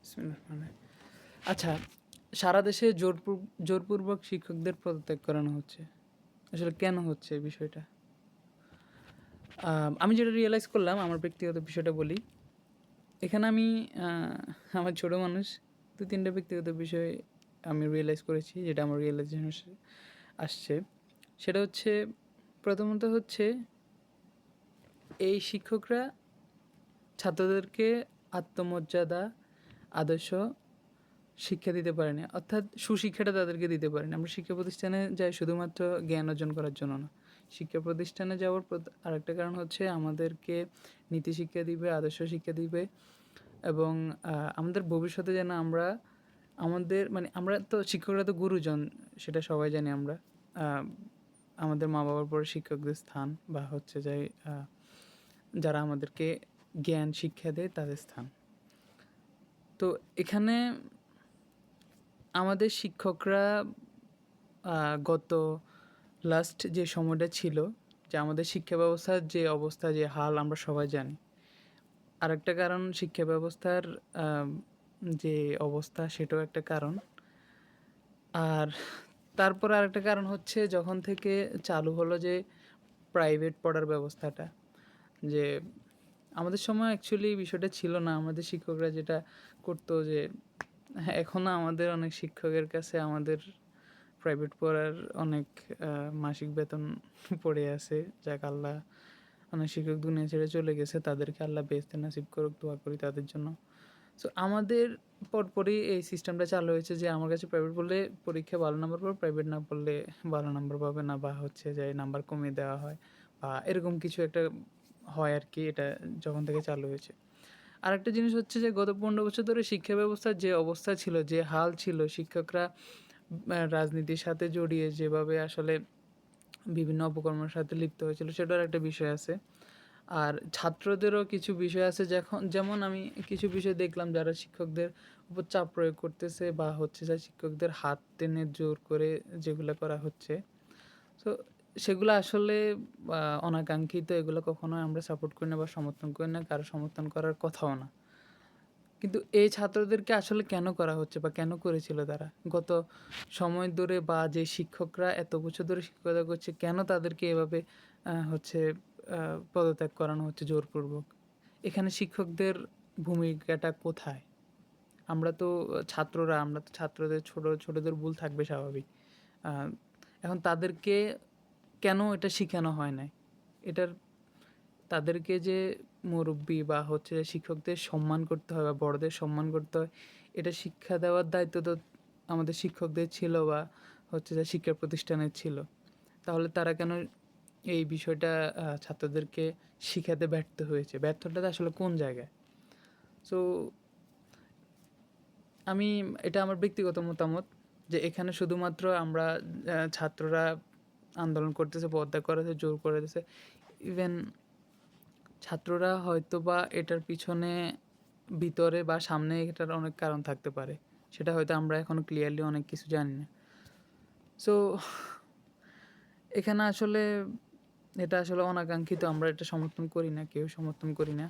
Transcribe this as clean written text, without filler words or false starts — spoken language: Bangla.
বিসমিল্লাহির রহমানির রহিম। আচ্ছা, সারা দেশে জোরপূর্বক শিক্ষকদের পদত্যাগ করানো হচ্ছে। আসলে কেন হচ্ছে এই বিষয়টা? আমি যেটা রিয়ালাইজ করলাম আমার ব্যক্তিগত বিষয়টা বলি। এখানে আমি আ আমার ছোট মানুষ ২-৩ টা ব্যক্তিগত বিষয় আমি রিয়ালাইজ করেছি যেটা আমার রিয়ালাইজেশন আসছে। সেটা হচ্ছে প্রথমত হচ্ছে এই শিক্ষকরা ছাত্রদেরকে আত্মমর্যাদা, আদর্শ শিক্ষা দিতে পারেনি। অর্থাৎ সুশিক্ষাটা তাদেরকে দিতে পারেনি। আমরা শিক্ষা প্রতিষ্ঠানে যাই শুধুমাত্র জ্ঞান অর্জন করার জন্য না। শিক্ষা প্রতিষ্ঠানে যাওয়ার আরেকটা কারণ হচ্ছে আমাদেরকে নীতি শিক্ষা দিবে, আদর্শ শিক্ষা দিবে এবং আমাদের ভবিষ্যতে যেন আমরা আমাদের মানে আমরা তো শিক্ষকরা তো গুরুজন সেটা সবাই জানি আমরা। আ আমাদের মা-বাবার পরে শিক্ষকদের স্থান বা হচ্ছে যে আ যারা আমাদেরকে জ্ঞান শিক্ষা দেয় তাদের স্থান। তো এখানে আমাদের শিক্ষকরা আ গত লাস্ট যে সময়টা ছিল যে আমাদের শিক্ষা ব্যবস্থার যে অবস্থা, যে হাল আমরা সবাই জানি। আরেকটা কারণ শিক্ষা ব্যবস্থার আম যে অবস্থা সেটাও একটা কারণ। আর তারপরে আরেকটা কারণ হচ্ছে যখন থেকে চালু হলো যে প্রাইভেট পড়ার ব্যবস্থাটা। যে আমাদের সময় অ্যাকচুয়ালি এই বিষয়টা ছিল না। আমাদের শিক্ষকরা যেটা করতো যে এখনো আমাদের অনেক শিক্ষকের কাছে আমাদের প্রাইভেট পড়ার অনেক আ মাসিক বেতন পড়ে আছে। যাক আল্লাহ অনেক শিক্ষক দুনিয়া ছেড়ে চলে গেছে। তাদেরকে আল্লাহ বেহেশতে নসিব করুক, দোয়া করি তাদের জন্য। সো আমাদের পরপরই এই সিস্টেমটা চালু হয়েছে যে আমার কাছে প্রাইভেট পড়লে পরীক্ষায় ভালো নাম্বার পাবো, প্রাইভেট না পড়লে ভালো নাম্বার পাবে না বা হচ্ছে যে নাম্বার কমিয়ে দেওয়া হয় বা এরকম কিছু একটা হয় আরকি এটা যখন থেকে চালু হয়েছে। আরেকটা জিনিস হচ্ছে যে গত ১৫ বছর ধরে শিক্ষা ব্যবস্থার যে অবস্থা ছিল, যে হাল ছিল শিক্ষকরা রাজনীতির সাথে জড়িয়ে যেভাবে আসলে বিভিন্ন অপকর্মের সাথে লিপ্ত হয়েছিল সেটার একটা বিষয় আছে। আর ছাত্রদেরও কিছু বিষয় আছে যেমন আমি কিছু বিষয় দেখলাম যারা শিক্ষকদের উপর চাপ প্রয়োগ করতেছে বা হচ্ছে যে শিক্ষকদের হাত টেনে জোর করে যেগুলা করা হচ্ছে। সো সেগুলো আসলে অনাকাঙ্ক্ষিত এগুলো কখনোই আমরা সাপোর্ট করি না বা সমর্থন করি না। কারো সমর্থন করার কথাও না। কিন্তু এই ছাত্রদেরকে আসলে কেন করা হচ্ছে বা কেন করেছিল তারা? গত সময় ধরে বা যে শিক্ষকরা এত বছর ধরে শিক্ষকতা করছে, কেন তাদেরকে এভাবে হচ্ছে আ পদত্যাগ করানো হচ্ছে জোরপূর্বক? এখানে শিক্ষকদের ভূমিকাটা কোথায়? আমরা তো ছাত্রদের ছোটদের ভুল থাকবে স্বাভাবিক। আ এখন তাদেরকে কেন এটা শিখানো হয় নাই? এটার তাদেরকে যে মুরুব্বি বা হচ্ছে শিক্ষকদের সম্মান করতে হয় বা বড়দের সম্মান করতে হয়, এটা শিক্ষা দেওয়ার দায়িত্ব তো আমাদের শিক্ষকদের ছিল বা হচ্ছে যে শিক্ষা প্রতিষ্ঠানের ছিল। তাহলে তারা কেন এই বিষয়টা ছাত্রদেরকে শিখাতে ব্যর্থ হয়েছে? ব্যর্থটাটা আসলে কোন জায়গায়? সো আমি এটা আমার ব্যক্তিগত মতামত যে এখানে শুধুমাত্র আমরা ছাত্ররা আন্দোলন করতেছে, পদত্যাগ করাতে জোর করেছে। ইভেন ছাত্ররা হয়তোবা এটার পিছনে ভিতরে বা সামনে এটার অনেক কারণ থাকতে পারে। সেটা হয়তো আমরা এখনো ক্লিয়ারলি অনেক কিছু জানি না। সো এখানে আসলে এটা আসলে অনাকাঙ্ক্ষিত। আমরা এটা সমর্থন করি না, কেউ সমর্থন করি না।